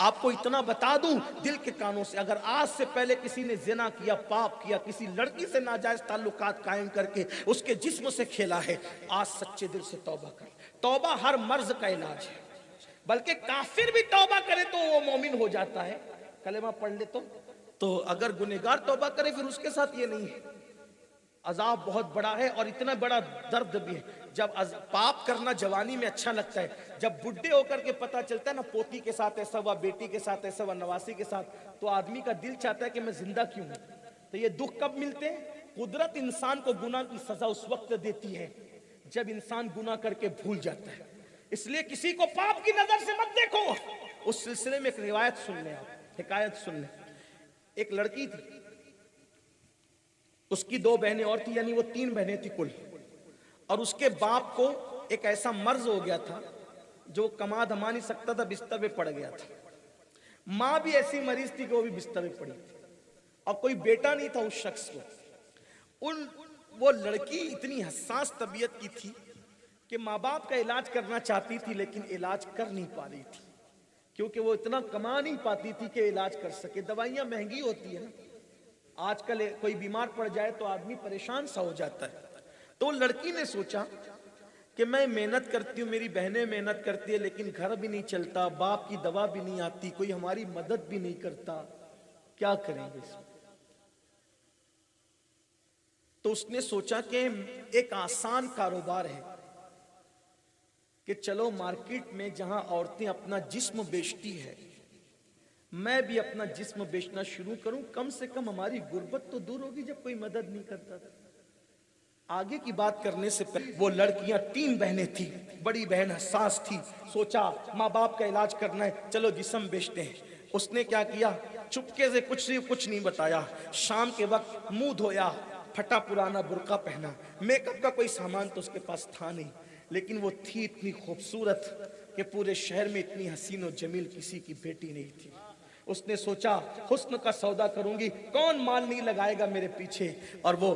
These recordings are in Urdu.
آپ کو اتنا بتا دوں دل کے کانوں سے، اگر آج سے پہلے کسی نے زنا کیا، پاپ کیا، کسی لڑکی سے ناجائز تعلقات قائم کر کے اس کے جسم سے کھیلا ہے، آج سچے دل سے توبہ کر۔ توبہ ہر مرض کا علاج ہے، بلکہ کافر بھی توبہ کرے تو وہ مومن ہو جاتا ہے، کلمہ پڑھ لے تو اگر گنہگار توبہ کرے پھر اس کے ساتھ یہ نہیں ہے۔ عذاب بہت بڑا ہے اور اتنا بڑا درد بھی ہے۔ جب پاپ کرنا جوانی میں اچھا لگتا ہے، جب بڈھے ہو کر کے پتہ چلتا ہے نا پوتی کے ساتھ ایسا ہوا، بیٹی کے ساتھ ایسا ہوا، نواسی کے ساتھ، تو آدمی کا دل چاہتا ہے کہ میں زندہ کیوں ہوں۔ تو یہ دکھ کب ملتے ہیں؟ قدرت انسان کو گناہ کی سزا اس وقت دیتی ہے جب انسان گناہ کر کے بھول جاتا ہے۔ اس لیے کسی کو پاپ کی نظر سے مت دیکھو۔ اس سلسلے میں ایک روایت سن لیں، حکایت سن لیں۔ ایک لڑکی تھی، اس کی 2 بہنیں اور تھی، یعنی وہ 3 بہنیں تھی کل، اور اس کے باپ کو ایک ایسا مرض ہو گیا تھا جو کما دھما نہیں سکتا تھا، بستر پہ پڑ گیا تھا۔ ماں بھی ایسی مریض تھی کہ وہ بھی بستر پہ پڑی تھی، اور کوئی بیٹا نہیں تھا اس شخص کو۔ وہ لڑکی اتنی حساس طبیعت کی تھی کہ ماں باپ کا علاج کرنا چاہتی تھی لیکن علاج کر نہیں پا رہی تھی، کیونکہ وہ اتنا کما نہیں پاتی تھی کہ علاج کر سکے۔ دوائیاں مہنگی ہوتی ہیں نا، آج کل کوئی بیمار پڑ جائے تو آدمی پریشان سا ہو جاتا ہے۔ تو لڑکی نے سوچا کہ میں محنت کرتی ہوں، میری بہنیں محنت کرتی ہے، لیکن گھر بھی نہیں چلتا، باپ کی دوا بھی نہیں آتی، کوئی ہماری مدد بھی نہیں کرتا، کیا کریں گے اس میں؟ تو اس نے سوچا کہ ایک آسان کاروبار ہے کہ چلو مارکیٹ میں جہاں عورتیں اپنا جسم بیچتی ہے، میں بھی اپنا جسم بیچنا شروع کروں، کم سے کم ہماری غربت تو دور ہوگی جب کوئی مدد نہیں کرتا تھا۔ آگے کی بات کرنے سے پہلے وہ لڑکیاں 3 بہنیں تھیں، بڑی بہن حساس تھی، سوچا ماں باپ کا علاج کرنا ہے، چلو جسم بیچتے ہیں۔ اس نے کیا کیا، چپکے سے کچھ نہیں بتایا، شام کے وقت منہ دھویا، پھٹا پرانا برقع پہنا، میک اپ کا کوئی سامان تو اس کے پاس تھا نہیں، لیکن وہ تھی اتنی خوبصورت کہ پورے شہر میں اتنی حسین و جمیل کسی کی بیٹی نہیں تھی۔ اس نے سوچا حسن کا سودا کروں گی، کون مال نہیں لگائے گا میرے پیچھے، اور وہ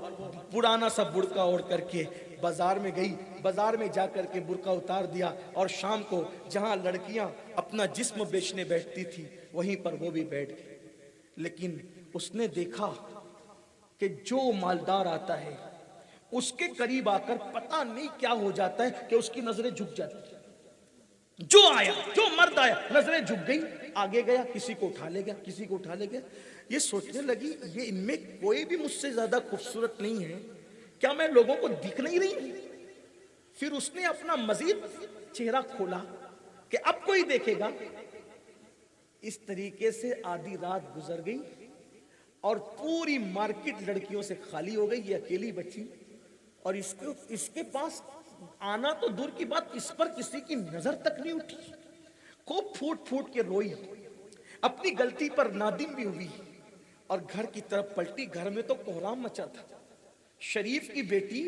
پرانا سا برقع اوڑھ کر کے بازار میں گئی، بازار میں جا کر کے برقع اتار دیا، اور شام کو جہاں لڑکیاں اپنا جسم بیچنے بیٹھتی تھی وہیں پر وہ بھی بیٹھ گئی۔ لیکن اس نے دیکھا کہ جو مالدار آتا ہے اس کے قریب آ کر پتہ نہیں کیا ہو جاتا ہے کہ اس کی نظریں جھک جاتی ہیں۔ جو آیا، جو مرد آیا، نظریں جھک گئی، آگے گیا، کسی کو اٹھا لے گیا، کسی کو اٹھا لے گیا۔ یہ سوچنے لگی یہ ان میں کوئی بھی مجھ سے زیادہ خوبصورت نہیں ہے، کیا میں لوگوں کو دکھ نہیں رہی ہوں؟ پھر اس نے اپنا مزید چہرہ کھولا کہ اب کوئی دیکھے گا۔ اس طریقے سے آدھی رات گزر گئی اور پوری مارکیٹ لڑکیوں سے خالی ہو گئی، یہ اکیلی بچی، اور اس کے پاس آنا تو دور کی بات، اس پر کسی کی نظر تک نہیں اٹھی۔ خوب پھوٹ پھوٹ کے روئی، اپنی غلطی پر نادم بھی ہوئی، اور گھر کی طرف پلٹی۔ گھر میں تو کوہرام مچا تھا، شریف کی بیٹی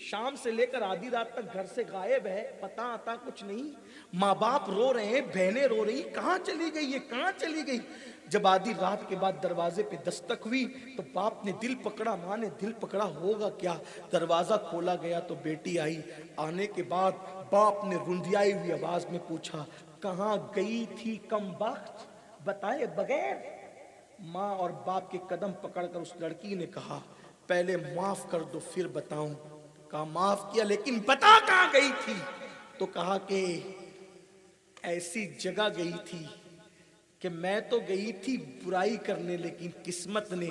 شام سے لے کر آدھی رات تک گھر سے غائب ہے، پتہ آتا کچھ نہیں، ماں باپ رو رہے ہیں، بہنیں رو رہی، کہاں چلی گئی یہ، کہاں چلی گئی؟ جب آدھی رات کے بعد دروازے پہ دستک ہوئی تو باپ نے دل پکڑا، ماں نے دل پکڑا، ہوگا کیا؟ دروازہ کھولا گیا تو بیٹی آئی۔ آنے کے بعد باپ نے رندیائی ہوئی آواز میں پوچھا کہاں گئی تھی کم بخت، بتائے بغیر؟ ماں اور باپ کے قدم پکڑ کر اس لڑکی نے کہا پہلے معاف کر دو پھر بتاؤں۔ کہا معاف کیا لیکن بتا کہاں گئی تھی؟ تو کہا کہ ایسی جگہ گئی تھی کہ میں تو گئی تھی برائی کرنے، لیکن قسمت نے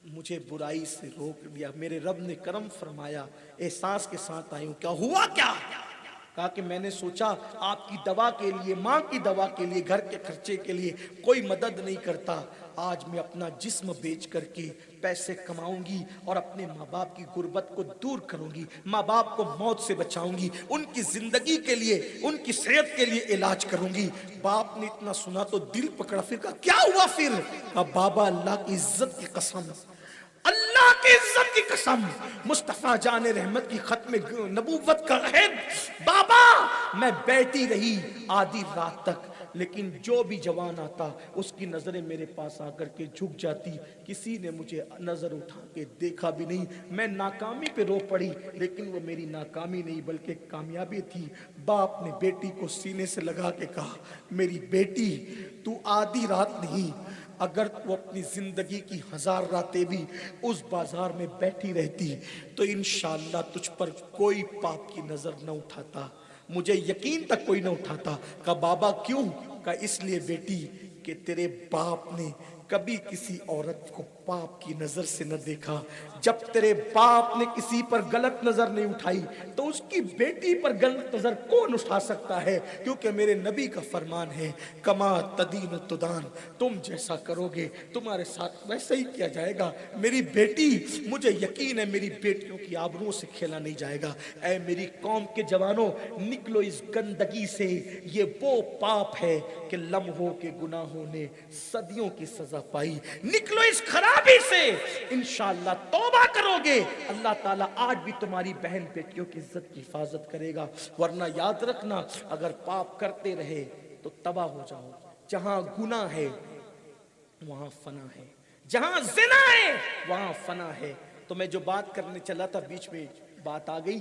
مجھے برائی سے روک دیا، میرے رب نے کرم فرمایا، احساس کے ساتھ آئی ہوں۔ کیا ہوا کیا؟ کہا کہ میں نے سوچا آپ کی دوا کے لیے، ماں کی دوا کے لیے، گھر کے خرچے کے لیے کوئی مدد نہیں کرتا، آج میں اپنا جسم بیچ کر کے پیسے کماؤں گی اور اپنے ماں باپ کی غربت کو دور کروں گی، ماں باپ کو موت سے بچاؤں گی، ان کی زندگی کے لیے، ان کی صحت کے لیے علاج کروں گی۔ باپ نے اتنا سنا تو دل پکڑا، پھر کہا کیا ہوا پھر؟ کہا بابا اللہ کی عزت کی قسم، اللہ کی عزت کی قسم، مصطفیٰ جان رحمت کی ختم نبوت کا عہد، بابا میں بیٹھی رہی آدھی رات تک، لیکن جو بھی جوان آتا اس کی نظریں میرے پاس آ کر کے جھک جاتی. کسی نے مجھے نظر اٹھا کے دیکھا بھی نہیں. میں ناکامی پہ رو پڑی, لیکن وہ میری ناکامی نہیں بلکہ کامیابی تھی. باپ نے بیٹی کو سینے سے لگا کے کہا, میری بیٹی تو آدھی رات نہیں, اگر تو اپنی زندگی کی 1000 راتیں بھی اس بازار میں بیٹھی رہتی تو انشاءاللہ تجھ پر کوئی پاپ کی نظر نہ اٹھاتا. مجھے یقین تک کوئی نہ اٹھاتا. کہا بابا کیوں؟ کہا اس لیے بیٹی کہ تیرے باپ نے کبھی کسی عورت کو پاپ کی نظر سے نہ دیکھا. جب تیرے باپ نے کسی پر غلط نظر نہیں اٹھائی تو اس کی بیٹی پر غلط نظر کون اٹھا سکتا ہے؟ کیونکہ میرے نبی کا فرمان ہے, کما تدین تدان, تم جیسا کرو گے تمہارے ساتھ ویسا ہی کیا جائے گا. میری بیٹی, مجھے یقین ہے میری بیٹیوں کی آبروؤں سے کھیلا نہیں جائے گا. اے میری قوم کے جوانوں, نکلو اس گندگی سے. یہ وہ پاپ ہے کہ لمحوں کے گناہوں نے صدیوں کی سزا پائی. نکلو اس خرابی سے, انشاءاللہ توبہ کرو گے, اللہ تعالیٰ آج بھی تمہاری بہن بیٹیوں کی عزت کی حفاظت کرے گا. ورنہ یاد رکھنا, اگر پاپ کرتے رہے تو تباہ ہو جاؤ. جہاں گناہ ہے وہاں فنا ہے, جہاں زنا ہے وہاں فنا ہے. تو میں جو بات کرنے چلا تھا بیچ میں بات آ گئی.